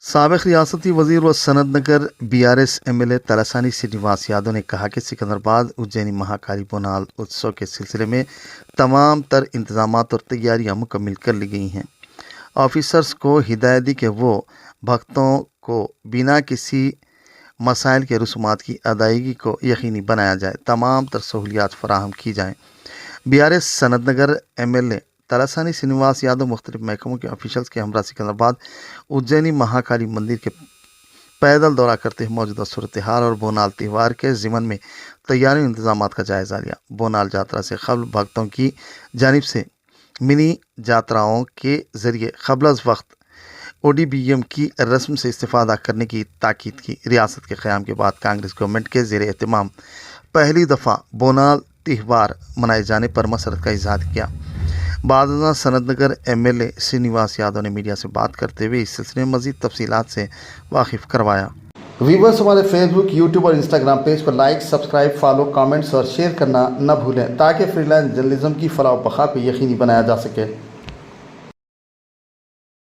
साबिक रियासती वजीर व सनतनगर BRS MLA तलसानी श्रीनिवास यादव ने कहा कि सिकंदराबाद उज्जैनी महाकाली बोनाल उत्सव के सिलसिले में तमाम तर इंतजाम और तैयारियां मुकम्मल कर ली गई हैं। ऑफिसर्स को हिदायत दी कि वो भक्तों को बिना किसी मसाइल के रसूमात की अदायगी को यकीनी बनाया जाए, तमाम तर सहूलियात फराहम की जाएँ। BRS सनतनगर MLA तलसानी श्रीनिवास यादव मुख्तलिफ महकमों के ऑफिशल्स के हमरा सिकंदराबाद उज्जैनी महाकाली मंदिर के पैदल दौरा करते हुए मौजूदा सूरत हाल और बोनाल त्यौहार के ज़िमन में तैयारी इंतजाम का जायज़ा लिया। बोनाल यात्रा से कबल भक्तों की जानिब से मिनी यात्राओं के ज़रिए कबल अज़ वक्त ODBM की रस्म से इस्तेफ़ादा करने की ताकीद की। रियासत के क़याम के बाद कांग्रेस गवर्नमेंट के ज़ेर एहतमाम पहली दफ़ा बोनाल त्यौहार मनाए जाने पर मसरत का इजहार किया। बाद सनतनगर MLA श्रीनिवास यादव ने मीडिया से बात करते हुए इस सिलसिले में मज़ीद तफसीलात से वाकिफ़ करवाया। व्यूवर्स, हमारे फेसबुक, यूट्यूब और इंस्टाग्राम पेज पर लाइक, सब्सक्राइब, फॉलो, कमेंट्स और शेयर करना न भूलें ताकि फ्रीलांस जर्नलिज्म की फलाह बखा को यकीनी बनाया जा सके।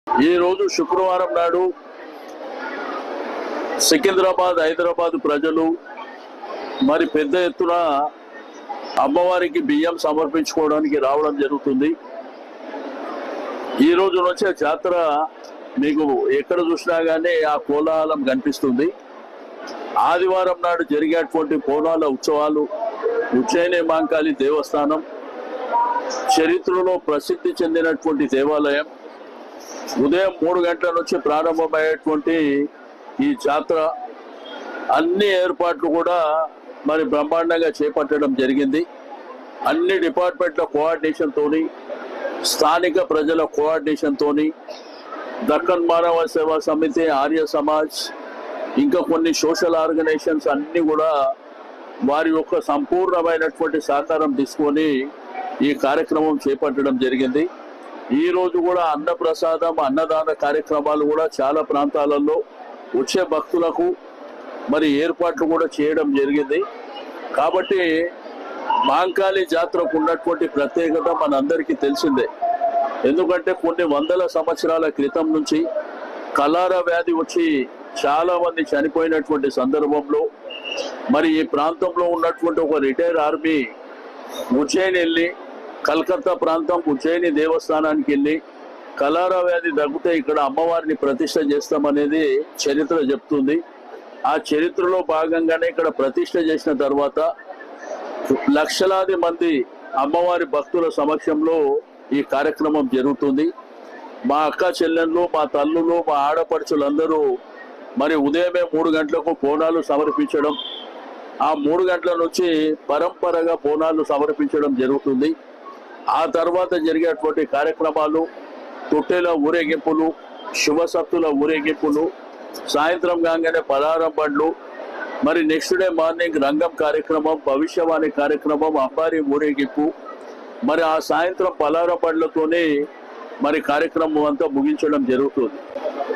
ఈ రోజు శుక్రవారం నాడు సికింద్రాబాద్ హైదరాబాద్ ప్రజలు మరి పెద్ద ఎత్తున అమ్మవారికి బియ్యం సమర్పించుకోవడానికి రావడం జరుగుతుంది। ఈ రోజు నుంచే జాతర మీకు ఎక్కడ చూసినా గానీ ఆ కోలాహలం కనిపిస్తుంది। ఆదివారం నాడు జరిగేటువంటి బోనాల ఉత్సవాలు ఉజ్జయిని మహంకాళి దేవస్థానం చరిత్రలో ప్రసిద్ధి చెందినటువంటి దేవాలయం ఉదయం 3 గంటల నుంచి ప్రారంభమయ్యేటువంటి ఈ జాతర అన్ని ఏర్పాట్లు కూడా మరి బ్రహ్మాండంగా చేపట్టడం జరిగింది। అన్ని డిపార్ట్మెంట్ల కోఆర్డినేషన్ తోని, స్థానిక ప్రజల కోఆర్డినేషన్ తోని, దక్కన్ మానవ సేవా సమితి, ఆర్య సమాజ్, ఇంకా కొన్ని సోషల్ ఆర్గనైజేషన్స్ అన్ని కూడా వారి యొక్క సంపూర్ణమైనటువంటి సహకారం తీసుకొని ఈ కార్యక్రమం చేపట్టడం జరిగింది। ఈ రోజు కూడా అన్నప్రసాదం, అన్నదాన కార్యక్రమాలు కూడా చాలా ప్రాంతాలలో వచ్చే భక్తులకు మరి ఏర్పాట్లు కూడా చేయడం జరిగింది। కాబట్టి మహంకాళి జాతరకు ఉన్నటువంటి ప్రత్యేకత మనందరికీ తెలిసిందే। ఎందుకంటే కొన్ని వందల సంవత్సరాల క్రితం నుంచి కలారా వ్యాధి వచ్చి చాలా మంది చనిపోయినటువంటి సందర్భంలో మరి ఈ ప్రాంతంలో ఉన్నటువంటి ఒక రిటైర్ ఆర్మీ ఉజ్జయిని వెళ్ళి, కలకత్తా ప్రాంతం ఉజ్జయిని దేవస్థానానికి వెళ్ళి కలారా వ్యాధి తగ్గితే ఇక్కడ అమ్మవారిని ప్రతిష్ఠ చేస్తామనేది చరిత్ర చెప్తుంది। ఆ చరిత్రలో భాగంగానే ఇక్కడ ప్రతిష్ఠ చేసిన తర్వాత లక్షలాది మంది అమ్మవారి భక్తుల సమక్షంలో ఈ కార్యక్రమం జరుగుతుంది। మా అక్క చెల్లెళ్ళు, మా తల్లులు, మా ఆడపడుచులందరూ మరి ఉదయమే 3 గంటలకు బోనాలు సమర్పించడం, ఆ 3 గంటల నుంచి పరంపరగా బోనాలు సమర్పించడం జరుగుతుంది। ఆ తర్వాత జరిగేటువంటి కార్యక్రమాలు తొట్టెల ఊరేగింపులు, శుభసత్తుల ఊరేగింపులు, సాయంత్రం కాగానే పలారం బండ్లు, మరి నెక్స్ట్ డే మార్నింగ్ రంగం కార్యక్రమం, భవిష్యవాణి కార్యక్రమం, అంబారీ ఊరేగింపు, మరి ఆ సాయంత్రం పలారం బండ్లతోనే మరి కార్యక్రమం అంతా ముగించడం జరుగుతుంది।